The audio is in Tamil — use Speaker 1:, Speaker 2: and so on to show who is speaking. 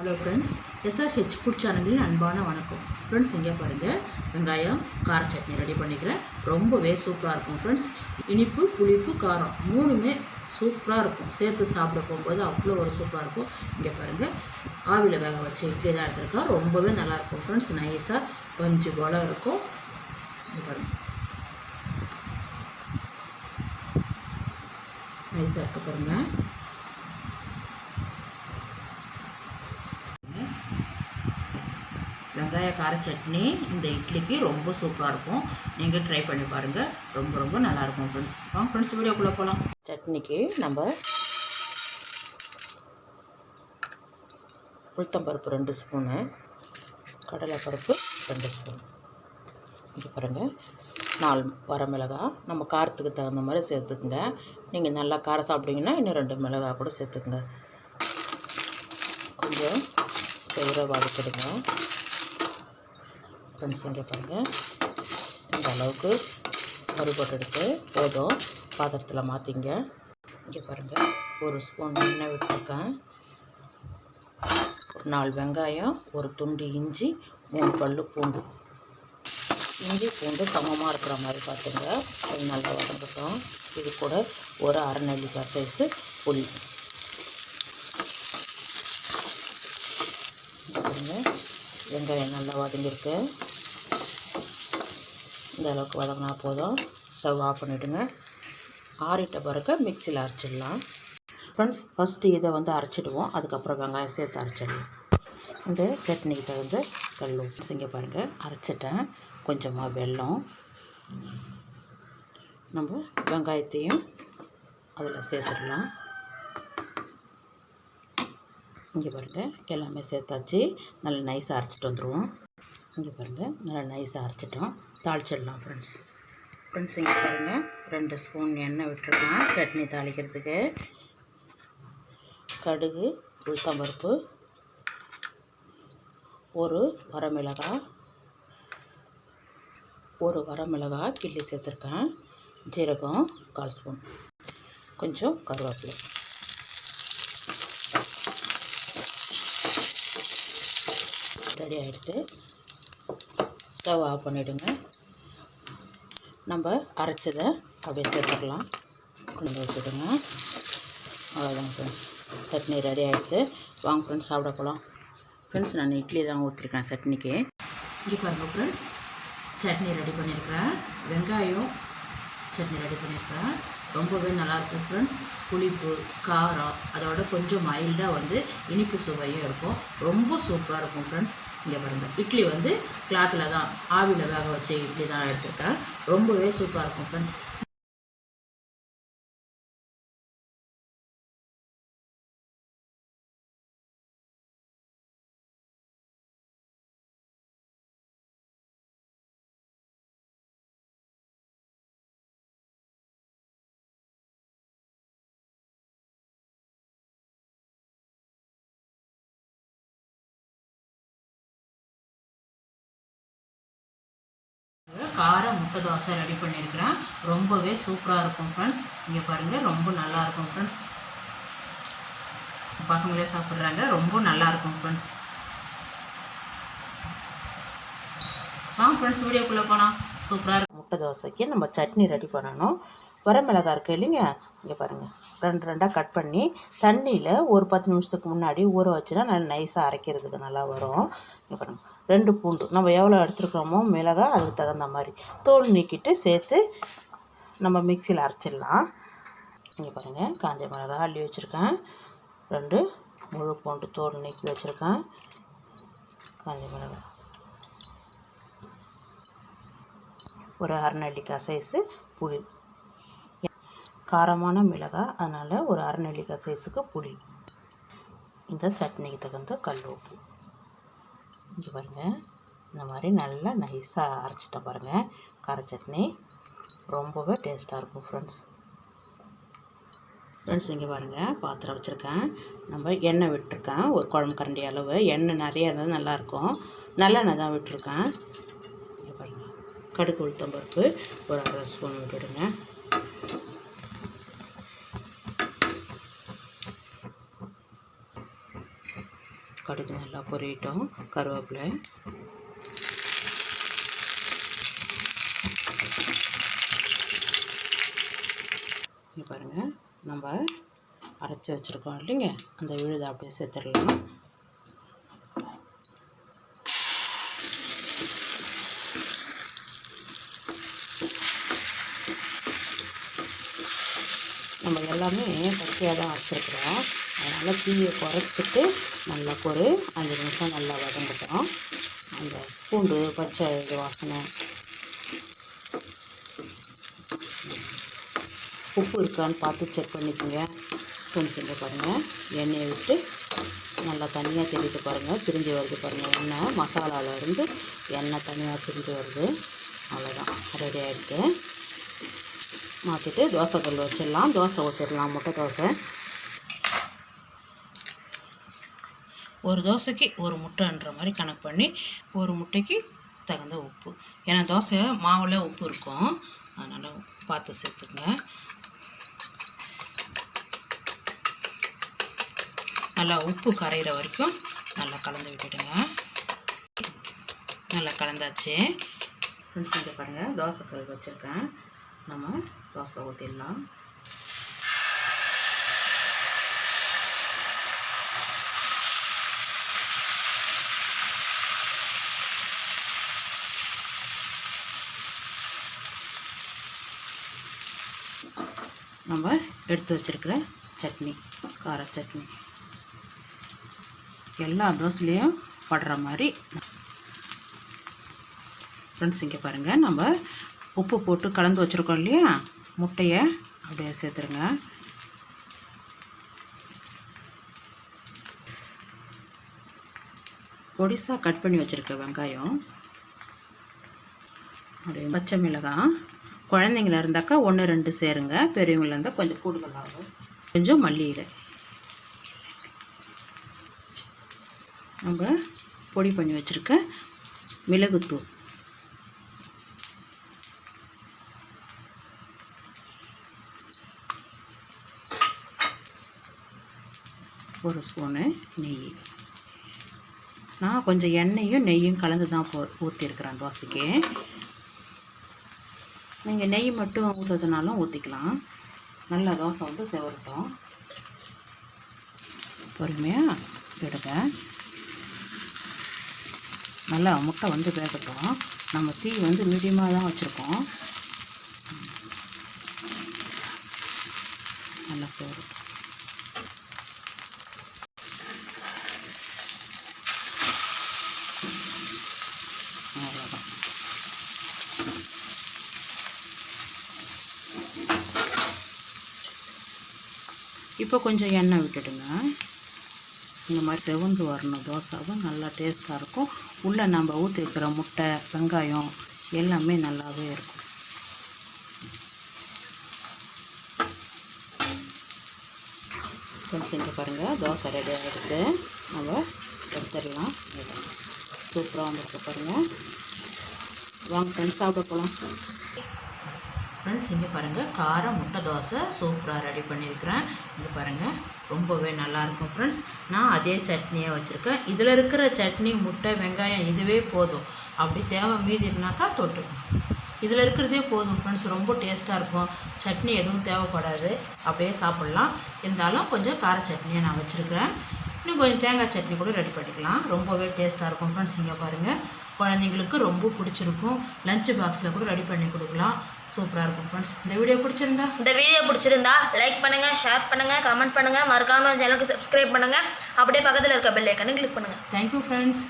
Speaker 1: ஹலோ ஃப்ரெண்ட்ஸ், SRH ஃபுட் சேனலின் அன்பான வணக்கம். ஃப்ரெண்ட்ஸ், இங்கே பாருங்கள், வெங்காயம் கார சட்னி ரெடி பண்ணிக்கிறேன். ரொம்பவே சூப்பராக இருக்கும் ஃப்ரெண்ட்ஸ். இனிப்பு, புளிப்பு, காரம் மூணுமே சூப்பராக இருக்கும். சேர்த்து சாப்பிட போகும்போது அவ்வளோ ஒரு சூப்பராக இருக்கும். இங்கே பாருங்கள், ஆவியில் வேக வச்ச இட்லி தான் எடுத்துருக்கேன். ரொம்பவே நல்லாயிருக்கும் ஃப்ரெண்ட்ஸ். நைஸாக பஞ்சு போல் இருக்கும். இங்கே பாருங்கள், நைஸாக இருக்க பாருங்கள். வெங்காய கார சட்னி இந்த இட்லிக்கு ரொம்ப சூப்பராக இருக்கும். நீங்கள் ட்ரை பண்ணி பாருங்கள். ரொம்ப ரொம்ப நல்லாயிருக்கும் ஃப்ரெண்ட்ஸ். வாங்க ஃப்ரெண்ட்ஸ், வீடியோக்குள்ளே போகலாம். சட்னிக்கு நம்ம உளுத்தம்பருப்பு 2 ஸ்பூனு, கடலைப்பருப்பு 2 ஸ்பூன். இங்கே பாருங்கள், 4 வரமிளகாய். நம்ம காரத்துக்கு தகுந்த மாதிரி சேர்த்துக்குங்க. நீங்கள் நல்லா காரம் சாப்பிட்டீங்கன்னா இன்னும் 2 மிளகாய் கூட சேர்த்துக்குங்க. கொஞ்சம் பெரிய வதக்கிடுங்க ஃப்ரெண்ட்ஸ். இங்கே பாருங்கள், இந்த அளவுக்கு வறுபட்டு எடுத்து போதும். பாத்திரத்தில் மாற்றிங்க. இங்கே பாருங்கள், 1 ஸ்பூன் எண்ணெய் விட்டுருக்கேன். ஒரு 4 வெங்காயம், ஒரு துண்டு இஞ்சி, 3 பல் பூண்டு. இஞ்சி பூண்டு சமமாக இருக்கிற மாதிரி பார்த்துங்க. அது நல்லா வதங்கட்டும். இது கூட ஒரு அரை நெல்லிக்காய் சைஸு புளி. பாருங்கள், வெங்காயம் நல்லா வதங்கிருக்கு. இந்த அளவுக்கு வதங்கினா போதும். ஸ்டவ் ஆஃப் பண்ணிவிடுங்க. ஆறிட்ட பிறகு மிக்சியில் அரைச்சிடலாம் ஃப்ரெண்ட்ஸ். ஃபஸ்ட்டு இதை அரைச்சிடுவோம், அதுக்கப்புறம் வெங்காயம் சேர்த்து அரைச்சிடலாம். இந்த சட்னிக்கு தகுந்த கல் உப்பு. இங்கே பாருங்கள், அரைச்சிட்டேன். கொஞ்சமாக வெல்லம், நம்ம வெங்காயத்தையும் அதில் சேர்த்துடலாம். இங்கே பாருங்கள், எல்லாமே சேர்த்தாச்சு. நல்லா நைஸாக அரைச்சிட்டு வந்துடுவோம். இங்கே பாருங்கள், நல்லா நைஸாக அரைச்சிட்டோம். தாளிச்சிடலாம் ஃப்ரெண்ட்ஸ். இங்கே பாருங்கள், 2 ஸ்பூன் எண்ணெய் விட்டுருக்கேன் சட்னி தாளிக்கிறதுக்கு. கடுகு, உளுத்தம்பருப்பு, ஒரு வரமிளகாய் கிள்ளி சேர்த்துருக்கேன். ஜீரகம் 1/4 ஸ்பூன், கொஞ்சம் கருவேப்பிலை. ரெடி ஆகிடுது. ஸ்டவ் ஆஃப் பண்ணிவிடுங்க. நம்ம அரைச்சதை அப்படியே சேர்த்துடலாம். கொண்டு வச்சுடுங்க. அவ்வளோதாங்க ஃப்ரெண்ட்ஸ், சட்னி ரெடி ஆகிடுது. வாங்க ஃப்ரெண்ட்ஸ், சாப்பிட போகலாம். ஃப்ரெண்ட்ஸ், நான் இட்லி தான் ஊற்றிருக்கேன் சட்னிக்கு. இங்கே பாருங்கள் ஃப்ரெண்ட்ஸ், சட்னி ரெடி பண்ணியிருக்கிறேன். வெங்காயம் சட்னி ரெடி பண்ணியிருக்கிறேன். ரொம்பவே நல்லாயிருக்கும் ஃப்ரெண்ட்ஸ். புளிப்பு, காரம், அதோட கொஞ்சம் மைல்டாக இனிப்பு சுவையும் இருக்கும். ரொம்ப சூப்பராக இருக்கும் ஃப்ரெண்ட்ஸ். இங்கே பாருங்கள், இட்லி கிளாத்தில் தான் ஆவியில் வேக வச்ச இட்லி தான் எடுத்துருக்கேன். ரொம்பவே சூப்பராக இருக்கும் ஃப்ரெண்ட்ஸ். கார முட்டை தோசை ரெடி பண்ணியிருக்கிறேன். ரொம்பவே சூப்பராக இருக்கும் ஃப்ரெண்ட்ஸ். இங்கே பாருங்கள், ரொம்ப நல்லாயிருக்கும் ஃப்ரெண்ட்ஸ். பசங்களே சாப்பிட்றாங்க. ரொம்ப நல்லாயிருக்கும் ஃப்ரெண்ட்ஸ். ஃப்ரெண்ட்ஸ், வீடியோக்குள்ளே போனால் சூப்பராக இருக்கும். முட்டை தோசைக்கு நம்ம சட்னி ரெடி பண்ணணும். வரமிளகாய் இருக்குது இல்லைங்க, இங்கே பாருங்கள், 2 கட் பண்ணி தண்ணியில் ஒரு 10 நிமிஷத்துக்கு முன்னாடி ஊற வச்சுன்னா நல்லா நைஸாக அரைக்கிறதுக்கு நல்லா வரும். இங்கே பாருங்கள், 2 பூண்டு, நம்ம எவ்வளோ எடுத்துருக்கிறோமோ மிளகாய் அதுக்கு தகுந்த மாதிரி தோல் நீக்கிட்டு சேர்த்து நம்ம மிக்சியில் அரைச்சிடலாம். இங்கே பாருங்கள், காஞ்ச மிளகாய் அள்ளி வச்சுருக்கேன். 2 முழு பூண்டு தோல் நீக்கி வச்சுருக்கேன். காஞ்ச மிளகாய், ஒரு அரை நெல்லிக்காய் சைஸு புளி. காரமான மிளகாய், அதனால் ஒரு அரை நெல்லிக்காய் சைஸுக்கு புளி. இந்த சட்னிக்கு தகுந்த கல் உப்பு. இங்கே பாருங்கள், இந்த மாதிரி நல்லா நைஸாக அரைச்சிட்ட பாருங்கள். கார சட்னி ரொம்பவே டேஸ்ட்டாக இருக்கும் ஃப்ரெண்ட்ஸ். இங்கே பாருங்கள், பாத்திரம் வச்சுருக்கேன். நம்ம எண்ணெய் விட்டுருக்கேன். ஒரு குழம்பு கரண்டி அளவு எண்ணெய் நிறைய இருந்தால் நல்லாயிருக்கும். நல்லெண்ணெய் தான் விட்டுருக்கேன். இங்கே பாருங்கள், கடுகு, உளுத்தம்பருப்பு ஒரு 1/2 ஸ்பூன் விட்டுடுங்க. கடுகு நல்லா பொரியட்டும். கருவேப்பிலை, இங்கே பாருங்கள், நம்ம அரைச்சி வச்சுருக்கோம் இல்லைங்க, அந்த விழுதை அப்படியே சேர்த்துடலாம். நம்ம எல்லாமே பச்சையாக தான் வச்சுருக்குறோம், அதனால் தீயை குறைச்சிட்டு நல்லா ஒரு 5 நிமிஷம் நல்லா வதங்கட்டும். அந்த பூண்டு பச்சை வாசனை, உப்பு இருக்கான்னு பார்த்து செக் பண்ணிக்கோங்க. செஞ்சு பாருங்கள், எண்ணெயை விட்டு நல்லா தனியாக தெரிவித்து பாருங்கள், பிரிஞ்சு வருது பாருங்கள். எண்ணெய் மசாலாவிலேருந்து எண்ணெய் தனியாக பிரிஞ்சு வருது. அவ்வளோதான், ரெடி ஆகிடுது. மாற்றிட்டு தோசைக்கல் வச்சிடலாம், தோசை ஊற்றிடலாம். முட்டை தோசை, ஒரு தோசைக்கு ஒரு முட்டைன்ற மாதிரி கணக்கு பண்ணி ஒரு முட்டைக்கு தகுந்த உப்பு. ஏன்னா தோசை மாவில் உப்பு இருக்கும், அதனால் பார்த்து சேர்த்துங்க. நல்லா உப்பு கரைகிற வரைக்கும் நல்லா கலந்து விட்டுடுங்க. நல்லா கலந்தாச்சு. செஞ்சு பாருங்கள், தோசைக்கல் வச்சுருக்கேன். நம்ம தோசை ஊற்றிடலாம். நம்ம எடுத்து வச்சுருக்கிற சட்னி, கார சட்னி எல்லா தோசையிலையும் படுற மாதிரி. ஃப்ரெண்ட்ஸ், இங்கே பாருங்கள், நம்ம உப்பு போட்டு கலந்து வச்சுருக்கோம் இல்லையா, முட்டையை அப்படியே சேர்த்துருங்க. பொடிசாக கட் பண்ணி வச்சுருக்க வெங்காயம், அப்படியே பச்சை மிளகாய், குழந்தைங்களா இருந்தாக்கா 1-2 சேருங்க, பெரியவங்களா இருந்தால் கொஞ்சம் கூடுதலாகும். கொஞ்சம் மல்லி இலை, நம்ம பொடி பண்ணி வச்சுருக்க மிளகுத்தூள், ஒரு ஸ்பூனு நெய். நான் கொஞ்சம் எண்ணெயும் நெய்யும் கலந்து தான் ஊற்றிருக்கிறேன் தோசைக்கு. நீங்கள் நெய் மட்டும் ஊற்றுறதுனாலும் ஊற்றிக்கலாம். நல்லா தோசை வந்து செவரட்டும். பொறுமையாக எடுங்க. நல்லா முட்டை வந்து வேகட்டும். நம்ம தீ வந்து மீடியமாக தான் வச்சுருக்கோம். நல்லா செவரட்டும். அவ்வளோதான். இப்போ கொஞ்சம் எண்ணெய் விட்டுடுங்க. இந்த மாதிரி செவந்து வரணும் தோசை, தான் நல்லா டேஸ்ட்டாக இருக்கும். உள்ளே நம்ம ஊற்றிருக்கிற முட்டை, வெங்காயம் எல்லாமே நல்லாவே இருக்கும். கொஞ்சம் செஞ்சு பாருங்கள், தோசை ரெடி ஆகிடுது. நம்ம எடுத்துடலாம். சூப்பராக வந்துருக்கு பாருங்கள். வாங்க ஃப்ரெண்ட்ஸ், சாப்பிட போகலாம். ஃப்ரெண்ட்ஸ், இங்கே பாருங்கள், கார முட்டை தோசை சூப்பராக ரெடி பண்ணியிருக்கிறேன். இங்கே பாருங்கள், ரொம்பவே நல்லாயிருக்கும் ஃப்ரெண்ட்ஸ். நான் அதே சட்னியாக வச்சுருக்கேன். இதில் இருக்கிற சட்னி, முட்டை, வெங்காயம் இதுவே போதும். அப்படி தேவை மீதினாக்கா தொட்டு, இதில் இருக்கிறதே போதும் ஃப்ரெண்ட்ஸ். ரொம்ப டேஸ்ட்டாக இருக்கும். சட்னி எதுவும் தேவைப்படாது, அப்படியே சாப்பிட்லாம். இருந்தாலும் கொஞ்சம் கார சட்னியை நான் வச்சுருக்கிறேன். இன்னும் கொஞ்சம் தேங்காய் சட்னி கூட ரெடி பண்ணிக்கலாம். ரொம்பவே டேஸ்ட்டாக இருக்கும் ஃப்ரெண்ட்ஸ். இங்கே பாருங்கள், குழந்தைங்களுக்கு ரொம்ப பிடிச்சிருக்கும். லஞ்ச் பாக்ஸில் கூட ரெடி பண்ணி கொடுக்கலாம். சூப்பராக இருக்கும் ஃப்ரெண்ட்ஸ். இந்த வீடியோ பிடிச்சிருந்தா லைக் பண்ணுங்கள், ஷேர் பண்ணுங்கள், கமெண்ட் பண்ணுங்கள். மறக்காமல் சேனலுக்கு சப்ஸ்கிரைப் பண்ணுங்கள். அப்படியே பக்கத்தில் இருக்க பெல் ஐக்கானை கிளிக் பண்ணுங்கள். Thank you friends.